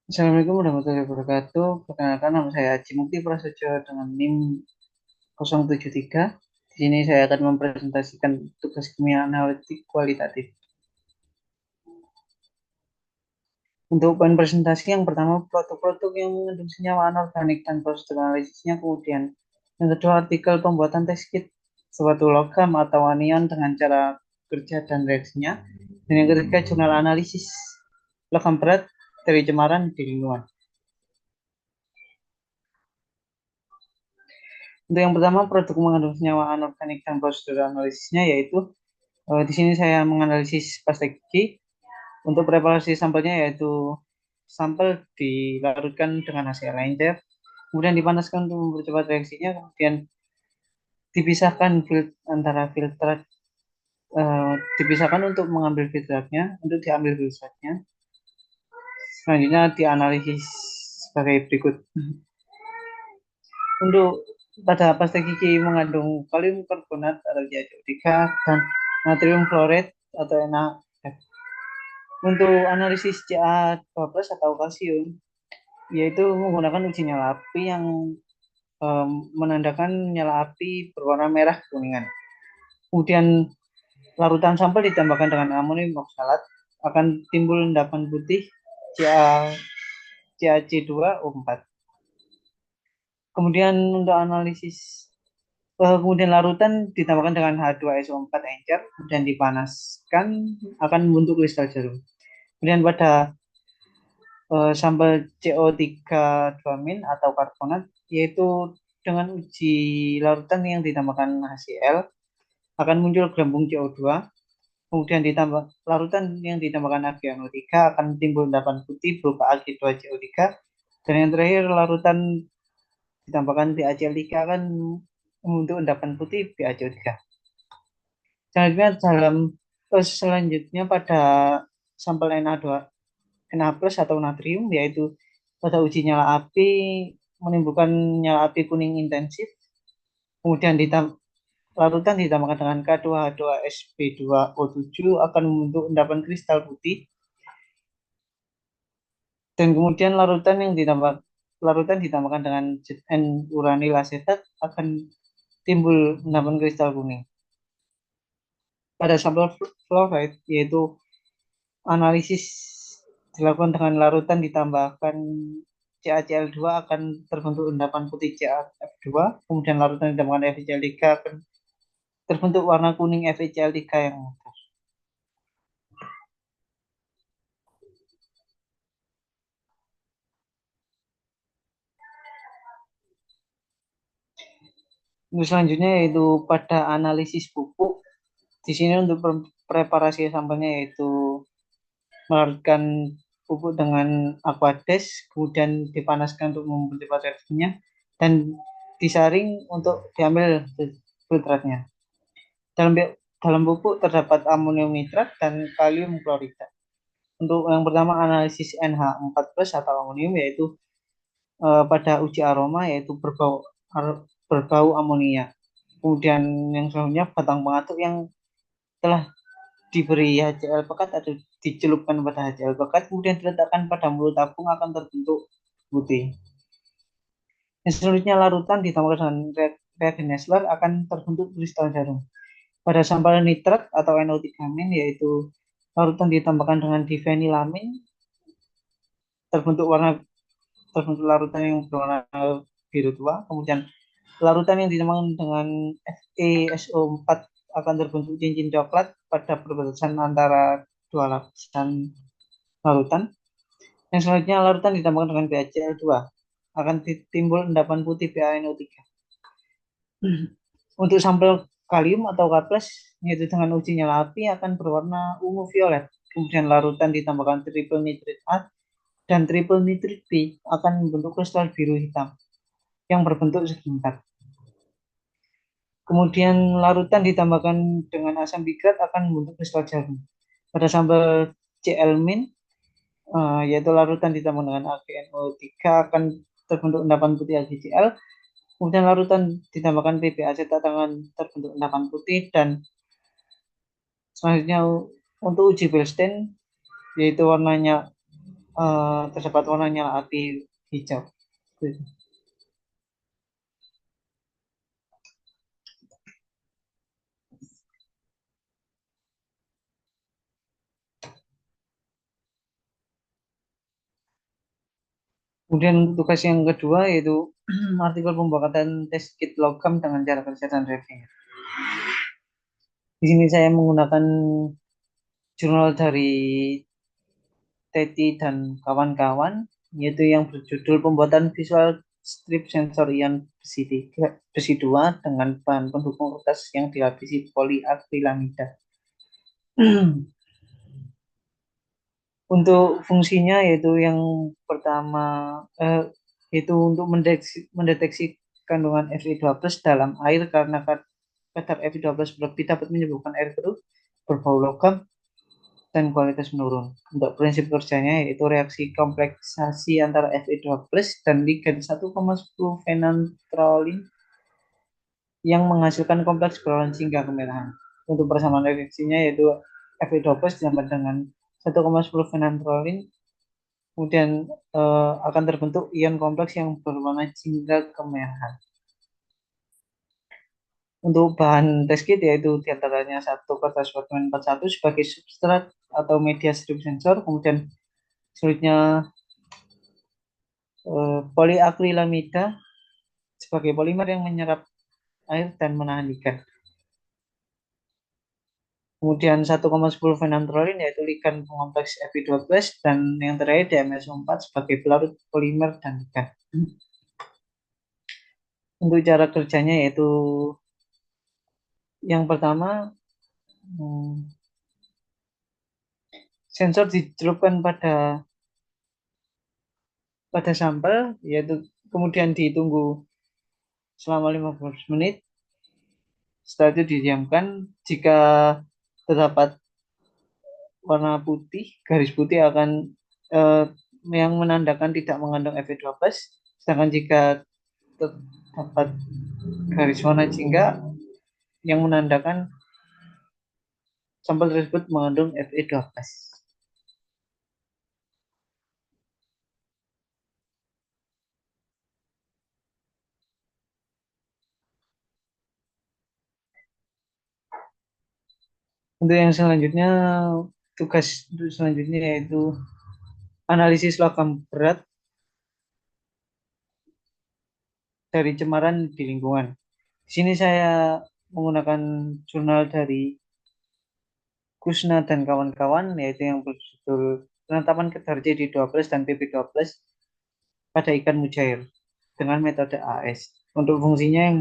Assalamualaikum warahmatullahi wabarakatuh. Perkenalkan nama saya Haji Mukti Prasetyo dengan NIM 073. Di sini saya akan mempresentasikan tugas kimia analitik kualitatif. Untuk poin presentasi yang pertama, produk-produk yang mengandung senyawa anorganik dan prosedur analisisnya. Kemudian yang kedua, artikel pembuatan test kit suatu logam atau anion dengan cara kerja dan reaksinya. Dan yang ketiga, jurnal analisis logam berat dari cemaran di lingkungan. Untuk yang pertama, produk mengandung senyawa anorganik dan prosedur analisisnya yaitu di sini saya menganalisis pasta gigi. Untuk preparasi sampelnya yaitu sampel dilarutkan dengan hasil encer, kemudian dipanaskan untuk mempercepat reaksinya, kemudian dipisahkan antara filtrat, dipisahkan untuk mengambil filtratnya, untuk diambil filtratnya. Selanjutnya dianalisis sebagai berikut. Untuk pada pasta gigi mengandung kalium karbonat atau CaCO3 dan natrium fluoride atau NaF. Untuk analisis Ca12 atau kalsium, yaitu menggunakan uji nyala api yang menandakan nyala api berwarna merah kuningan. Kemudian larutan sampel ditambahkan dengan amonium oksalat, akan timbul endapan putih CaC2O4. Kemudian untuk analisis kemudian larutan ditambahkan dengan H2SO4 encer dan dipanaskan, akan membentuk kristal jarum. Kemudian pada sampel CO3 2- atau karbonat, yaitu dengan uji larutan yang ditambahkan HCl, akan muncul gelembung CO2. Kemudian ditambah larutan yang ditambahkan AgNO3, akan timbul endapan putih berupa Ag2CO3. Dan yang terakhir, larutan ditambahkan BaCl3 akan membentuk endapan putih BaCO3. Selanjutnya pada sampel Na plus atau natrium, yaitu pada uji nyala api menimbulkan nyala api kuning intensif, kemudian larutan ditambahkan dengan K2H2SB2O7 akan membentuk endapan kristal putih, dan kemudian larutan ditambahkan dengan ZN uranil asetat akan timbul endapan kristal kuning. Pada sampel fluoride, yaitu analisis dilakukan dengan larutan ditambahkan CaCl2, akan terbentuk endapan putih CaF2, kemudian larutan ditambahkan FeCl3 akan terbentuk warna kuning FeCl3 yang mudah. Untuk selanjutnya yaitu pada analisis pupuk. Di sini untuk preparasi sampelnya yaitu melarutkan pupuk dengan aquades, kemudian dipanaskan untuk membentuk reaksinya, dan disaring untuk diambil filtratnya. Dalam pupuk terdapat amonium nitrat dan kalium klorida. Untuk yang pertama, analisis NH4 plus atau amonium, yaitu pada uji aroma, yaitu berbau amonia. Kemudian yang selanjutnya, batang pengatur yang telah diberi HCl pekat atau dicelupkan pada HCl pekat, kemudian diletakkan pada mulut tabung, akan terbentuk putih. Yang selanjutnya, larutan ditambahkan dengan reagen Nessler akan terbentuk kristal jarum. Pada sampel nitrat atau NO3-, yaitu larutan ditambahkan dengan difenilamin, terbentuk terbentuk larutan yang berwarna biru tua. Kemudian larutan yang ditambahkan dengan FeSO4 akan terbentuk cincin coklat pada perbatasan antara dua lapisan larutan. Yang selanjutnya, larutan ditambahkan dengan BaCl2, akan timbul endapan putih BaNO3. Untuk sampel kalium atau K+, yaitu dengan uji nyala api akan berwarna ungu violet. Kemudian larutan ditambahkan triple nitrit A dan triple nitrit B akan membentuk kristal biru hitam yang berbentuk segi empat. Kemudian larutan ditambahkan dengan asam bikrat akan membentuk kristal jarum. Pada sampel Cl-, yaitu larutan ditambahkan dengan AgNO3 akan terbentuk endapan putih AgCl. Kemudian larutan ditambahkan PP asetat akan terbentuk endapan putih. Dan selanjutnya untuk uji Bilstein, yaitu warnanya terdapat warnanya api hijau. Gitu. Kemudian tugas yang kedua yaitu artikel pembuatan test kit logam dengan cara kerja dan review. Di sini saya menggunakan jurnal dari Teti dan kawan-kawan, yaitu yang berjudul pembuatan visual strip sensor ion besi 2 dengan bahan pendukung kertas yang dilapisi poliakrilamida. Untuk fungsinya yaitu yang pertama yaitu untuk mendeteksi kandungan Fe2+ dalam air karena kadar Fe2+ berlebih dapat menyebabkan air keruh, berbau logam, dan kualitas menurun. Untuk prinsip kerjanya yaitu reaksi kompleksasi antara Fe2+ dan ligan 1,10 phenanthroline yang menghasilkan kompleks berwarna jingga kemerahan. Untuk persamaan reaksinya yaitu Fe2+ ditambah dengan 1,10 phenanthroline kemudian akan terbentuk ion kompleks yang berwarna jingga kemerahan. Untuk bahan test kit yaitu diantaranya satu kertas Wacom 41 sebagai substrat atau media strip sensor, kemudian selanjutnya poliakrilamida sebagai polimer yang menyerap air dan menahan ligan. Kemudian 1,10 phenanthroline yaitu ligan kompleks Fe2+ dan yang terakhir DMSO4 sebagai pelarut polimer dan ligan. Untuk cara kerjanya yaitu yang pertama sensor dicelupkan pada sampel yaitu kemudian ditunggu selama 15 menit. Setelah itu didiamkan. Jika terdapat warna putih, garis putih akan eh, yang menandakan tidak mengandung Fe2+. Sedangkan jika terdapat garis warna jingga yang menandakan sampel tersebut mengandung Fe2+. Untuk yang selanjutnya, tugas selanjutnya yaitu analisis logam berat dari cemaran di lingkungan. Di sini saya menggunakan jurnal dari Kusna dan kawan-kawan, yaitu yang berjudul penetapan kadar CD12 dan PP12 pada ikan mujair dengan metode AS. Untuk fungsinya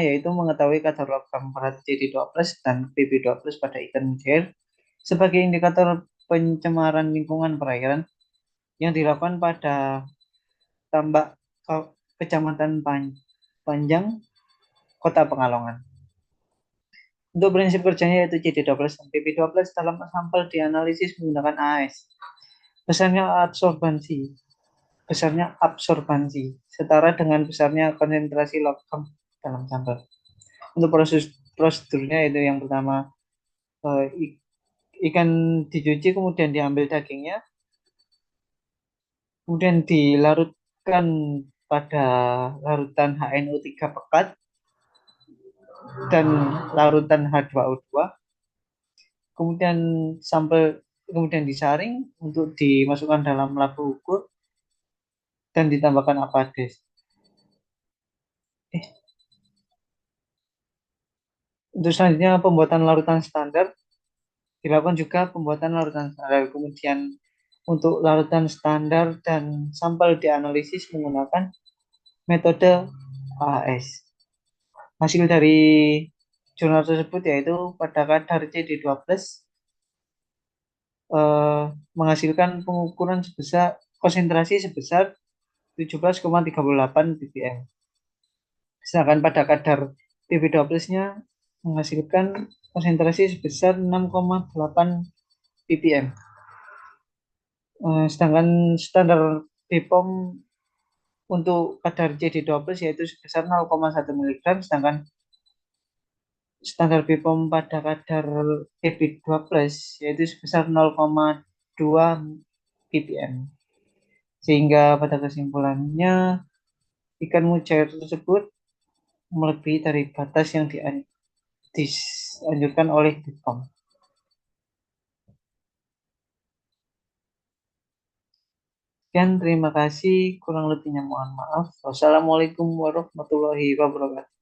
yaitu mengetahui kadar logam berat CD12 dan PP12 pada ikan mujair sebagai indikator pencemaran lingkungan perairan yang dilakukan pada tambak Kecamatan Panjang, Kota Pekalongan. Untuk prinsip kerjanya yaitu CD12 dan PP12 dalam sampel dianalisis menggunakan AS. Besarnya absorbansi, besarnya absorbansi setara dengan besarnya konsentrasi logam dalam sampel. Untuk prosedurnya itu yang pertama ikan dicuci kemudian diambil dagingnya, kemudian dilarutkan pada larutan HNO3 pekat dan larutan H2O2. Kemudian sampel kemudian disaring untuk dimasukkan dalam labu ukur dan ditambahkan Aquades. Untuk selanjutnya pembuatan larutan standar dilakukan juga pembuatan larutan standar. Kemudian untuk larutan standar dan sampel dianalisis menggunakan metode AS. Hasil dari jurnal tersebut yaitu pada kadar CD12 menghasilkan pengukuran konsentrasi sebesar 17,38 ppm. Sedangkan pada kadar PP12-nya menghasilkan konsentrasi sebesar 6,8 ppm. Sedangkan standar BPOM untuk kadar CD12 yaitu sebesar 0,1 mg, sedangkan standar BPOM pada kadar PP12 yaitu sebesar 0,2 ppm. Sehingga pada kesimpulannya ikan mujair tersebut melebihi dari batas yang dianjurkan oleh BPOM. Sekian, terima kasih. Kurang lebihnya mohon maaf. Wassalamualaikum warahmatullahi wabarakatuh.